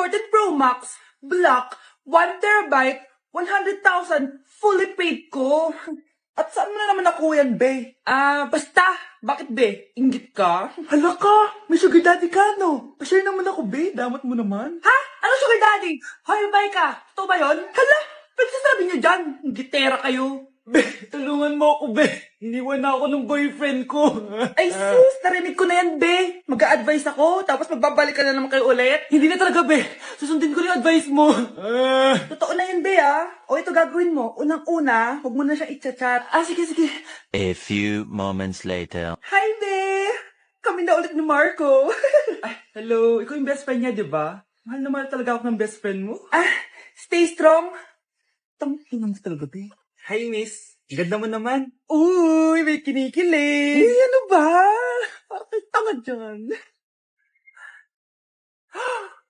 14 Pro Max, black, 1 TB, 100,000, fully paid ko. At saan mo na naman nakuha yan, be? Basta, bakit be? Inggit ka? Hala ka, may sugar daddy ka, no? Pa-share naman ako, be. Damat mo naman. Ha? Ano sugar daddy? Hoy, bay ka. Totoo ba yun? Hala, pagsasabi niyo dyan, gitera kayo. Be, tulungan mo ako, be. Iniwan na ako ng boyfriend ko. Ay sis, narinig ko na yan, be. Mag-a-advise ako, tapos magbabalik ka na naman kayo ulit. Hindi na talaga, be. Susundin ko yung advice mo. Totoo na yan, be, ah. O ito gagawin mo. Unang-una, huwag mo na siya i-chat. Sige, sige. A few moments later. Hi, be. Kami na ulit ni Marco. Ay, hello. Ikaw yung best friend niya, di ba? Mahal na mahal talaga ako ng best friend mo. Stay strong. Tangina mo talaga, be. Hi, miss. Ganda mo naman. Uy, may kinikilig. Uy, ano ba? Parang may tanga dyan.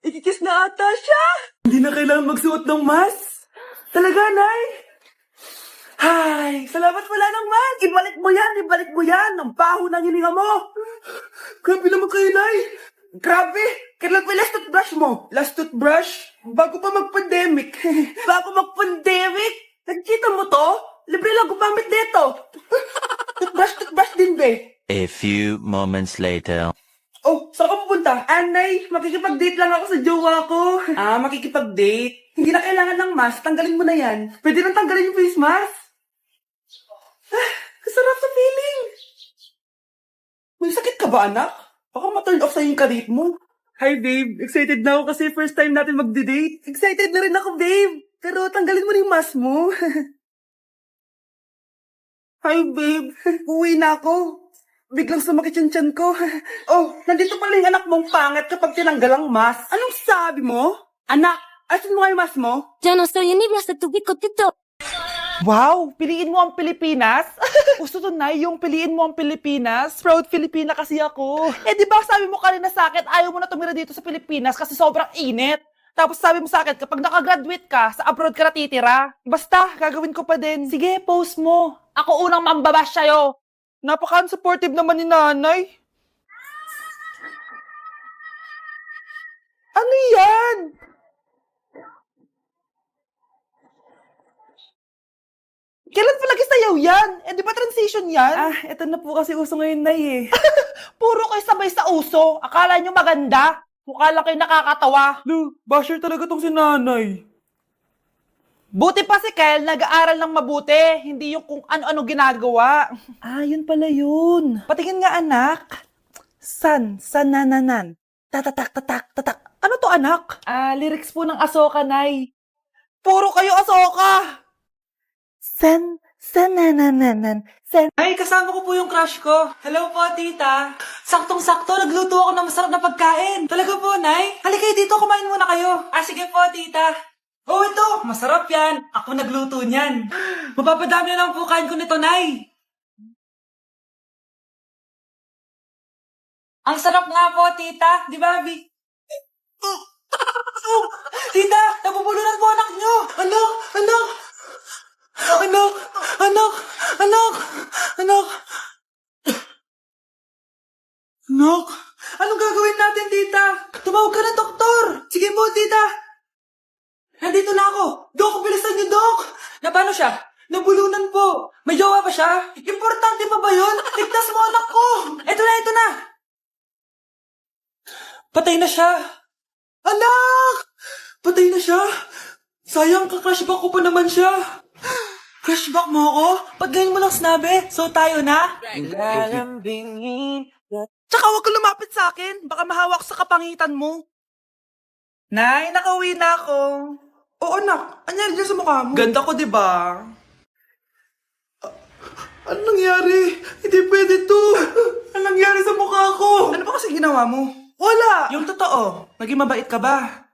Ikikiss na ata siya. Hindi na kailangan magsuot ng mask. Talaga, Nay? Ay, salamat wala ng man. Ibalik mo yan. Ang baho ng hininga mo. Grabe naman kayo, Nay. Grabe. Kailan pa yung last toothbrush mo? Last toothbrush? Bago pa mag-pandemic. Bago mag-pandemic? Nagkita mo to? Libre lang gumamit dito. Toothbrush din, be. A few moments later. Oh, saan ka pupunta? Anay, makikipag-date lang ako sa jowa ko. Makikipag-date? Hindi na kailangan ng mask. Tanggalin mo na yan. Pwede nang tanggalin yung face mask. Kasarap sa feeling. May sakit ka ba, anak? Baka ma-turn off sa'yo yung karit mo. Hi, babe. Excited na ako kasi first time natin mag-date. Excited na rin ako, babe. Pero tanggalin mo na yung mask mo. Hi, babe. Uwi na ako. Biglang sumakit yung tiyan ko. Oh, nandito pala yung anak mong pangit kapag tinanggal ang mask. Anong sabi mo? Anak, asin mo nga yung mask mo? Yo no soy Olivia, sa tubi ko tito. Wow! Piliin mo ang Pilipinas? Gusto to na yung piliin mo ang Pilipinas? Proud Filipina kasi ako. Di ba sabi mo kanina sa akin, ayaw mo na tumira dito sa Pilipinas kasi sobrang init. Tapos sabi mo sa akin, kapag nakagraduate ka, sa abroad ka na titira. Basta, gagawin ko pa din. Sige, post mo. Ako unang mambabash sa'yo. Napaka-supportive naman ni nanay. Ano yan? Kailan pa lagi sayaw yan? Di ba transition yan? Eto na po kasi uso ngayon, Nay eh. Puro kayo sabay sa uso. Akala nyo maganda. Mukha lang kayo nakakatawa. Lu, basher talaga tong si nanay. Buti pa si Kyle, nag-aaral ng mabuti. Hindi yung kung ano-ano ginagawa. Yun pala yun. Patingin nga, anak. Sanananan. Tatak. Ano to, anak? Lyrics po ng Asoka, Nay. Puro kayo Asoka. Sanananan. Ay, kasama ko po yung crush ko. Hello po, tita. Saktong-sakto, nagluto ako ng masarap na pagkain. Talaga po, Nay? Halika dito, kumain muna kayo. Sige po, tita. Oh, ito, masarap yan. Ako nagluto niyan. Mapapadami na lang po kain ko nito, Nay. Ang sarap nga po, tita. Di ba, Abi? Tita, nabubulunan po anak nyo. Anak. Anong gagawin natin, tita? Tumawag ka na, doktor. Sige po, tita. Nandito na ako. Dok, bilisan niyo, Dok. Na paano siya? Nabulunan po. May jowa pa siya? Importante pa ba yun? Ligtas mo anak ko. Ito na. Patay na siya. Anak! Patay na siya. Sayang, ka-crushback ko pa naman siya. Crushback mo ako? Ba't ganyan mo lang sinabi? So tayo na? Lalambingin. Tsaka huwag ka lumapit sa akin. Baka mahawak sa kapangitan mo. Nay, nakauwi na ako. Oo, anak. Anyari dyan sa mukha mo? Ganda ko, di ba? Ano nangyari? Hindi pwede to. Ano nangyari sa mukha ko? Ano ba kasi ginawa mo? Wala! Yung totoo, naging mabait ka ba?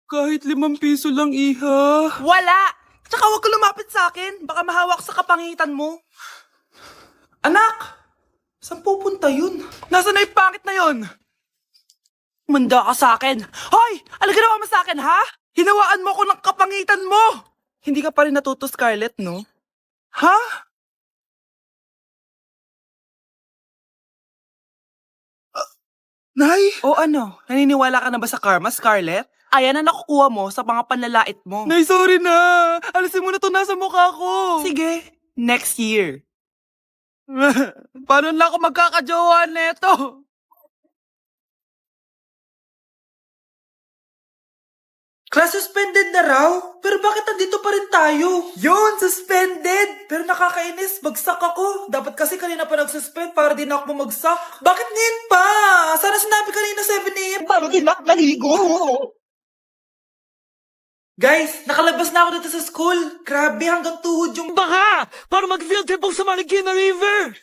Kahit 5 piso lang, iha. Wala! Tsaka huwag ka lumapit sa akin. Baka mahawak sa kapangitan mo. Anak! Saan pupunta yun? Nasaan na yung pangit na yun? Manda ka sa akin. Hoy! Ano ginawa mo sa akin, ha? Hinawaan mo ko ng kapangitan mo! Hindi ka pa rin natuto, Scarlett, no? Ha? Nay? O ano, naniniwala ka na ba sa karma, Scarlett? Ayan na nakukuha mo sa mga panlalait mo. Nay, sorry na. Alisin mo na to nasa mukha ko. Sige, next year. Paano na ako magkakajowa neto? Class suspended na raw? Pero bakit nandito pa rin tayo? Yun, suspended! Pero nakakainis, bagsak ako. Dapat kasi kanina pa nag-suspend para din ako bumagsak. Bakit ngayon pa? Sana sinabi kanina 7 a.m. Paano din ako naligo? Guys, nakalabas na ako dito sa school. Grabe, hanggang tuhod yung baka! Para mag-field trip sa Marikina River!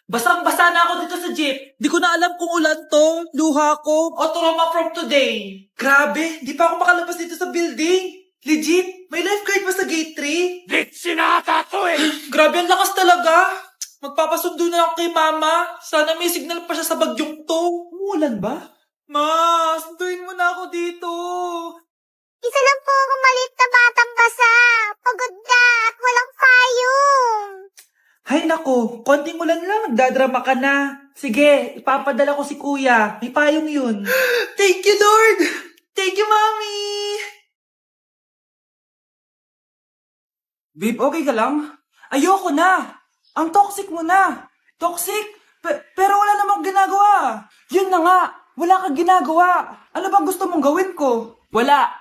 Basang-basa na ako dito sa jeep. Di ko na alam kung ulan to, luha ko, o trauma from today. Grabe, di pa ako makalabas dito sa building. Legit, may lifeguard ba sa gate 3? Lit sinata to eh! Grabe, ang lakas talaga. Magpapasundo na ako kay mama. Sana may signal pa siya sa bagyong to. Umulan ba? Ma, sunduin mo na ako dito. Isa lang po akong maliit na batang basa. Pagod na at walang payong. Hay nako, konting ulan lang, nagdadrama ka na. Sige, ipapadala ko si kuya. May payong yun. Thank you, Lord! Thank you, Mommy! Babe, okay ka lang? Ayoko na! Ang toxic mo na! Toxic? Pero wala namang ginagawa. Yun na nga, wala kang ginagawa. Ano bang gusto mong gawin ko? Wala.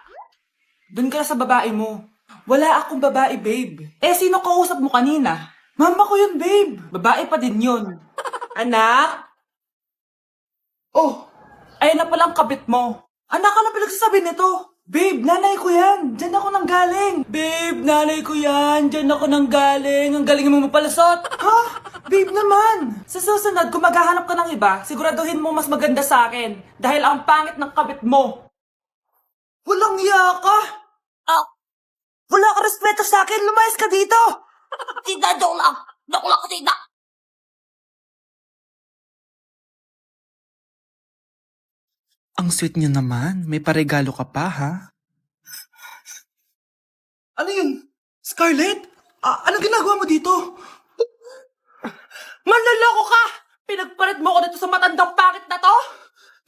Doon ka na sa babae mo. Wala akong babae, babe. Eh, sino kausap mo kanina? Mama ko yun, babe. Babae pa din yun. Anak? Oh, ayun na palang kabit mo. Anak, ano pinagsasabi nito? Babe, nanay ko yan. Diyan ako nang galing. Babe, nanay ko yan. Diyan ako nang galing. Ang galing mo mapalasot. Ha? Babe naman. Sa susunod, kung maghahanap ka ng iba, siguraduhin mo mas maganda sa akin. Dahil ang pangit ng kabit mo. Walang iya ka. Wala ka respeto sa akin. Lumayas ka dito. Tita, joke lang. Joke lang, tita. Ang sweet niyo naman. May paregalo ka pa, ha? Ano yun? Scarlett? Anong ginagawa mo dito? Manloloko ka! Pinagpalit mo ko dito sa matandang pangit na to?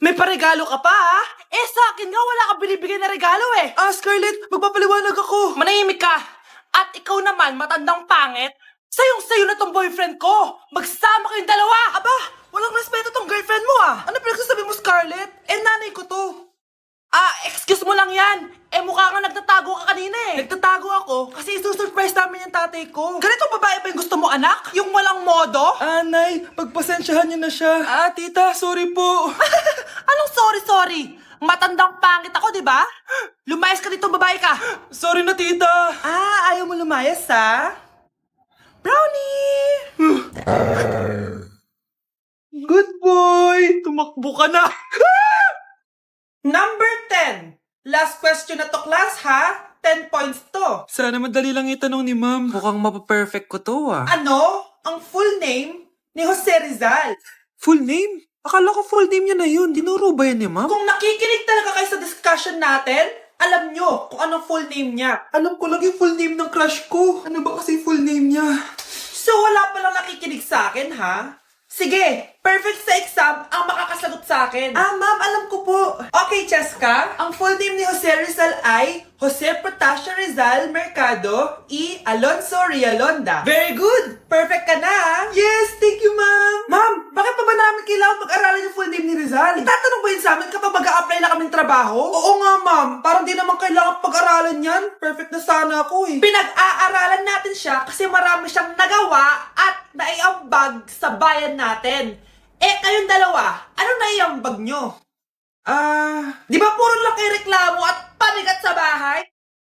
May paregalo ka pa, ha? Eh, sa akin nga, wala ka binibigay na regalo, eh. Scarlett, magpapaliwanag ako. Manahimik ka. At ikaw naman, matandang pangit, sayong-sayo na tong boyfriend ko. Magsama kayong dalawa. Aba, walang respeto tong girlfriend mo, ah. Ano pinagsasabi mo, Scarlett? Eh, nanay ko to. Excuse mo lang yan. Eh, mukha nga nagtatago ka kanina eh. Nagtatago ako kasi isusurprise namin yung tatay ko. Ganitong babae ba yung gusto mo, anak? Yung walang modo? Nay, pagpasensyahan niyo na siya. Tita, sorry po. Anong sorry? Matandang pangit ako, di ba? Lumayas ka dito, babae ka. Sorry na, tita. Ayaw mo lumayas, ha? Brownie! Good boy! Tumakbo ka na! Number 10. Last question na to, class, ha? 10 points to. Sana madali lang itanong ni ma'am. Mukhang mapaperfect ko to, ah. Ano? Ang full name ni Jose Rizal. Full name? Akala ko full name niya na yun. Dinuro ba yan ni ma'am? Kung nakikinig talaga kayo sa discussion natin, alam nyo kung anong full name niya. Alam ko lang yung full name ng crush ko. Ano ba kasi full name niya? So wala palang nakikinig sa akin, ha? Sige, perfect sa exam ang makakasagot sa akin. Ma'am, alam ko po. Okay, Cheska, ang full name ni Jose Rizal ay Jose Protasio Rizal Mercado E. Alonso Rialonda. Very good! Perfect ka na, ha? Yes, thank you, ma'am. Ma'am, bakit pa ba namin kailangan mag-aralan yung full name ni Rizal? Itatanong ba yun sa amin kapag mag-a-apply na kaming trabaho? Oo nga, ma'am. Parang di naman kailangan pag-aralan yan. Perfect na sana ako, eh. Pinag-aaralan natin siya kasi marami siyang nagawa at naiambag sa bayan natin. Eh, kayong dalawa, ano naiambag nyo? Di ba puro lang kayo reklamo at panigat sa bahay?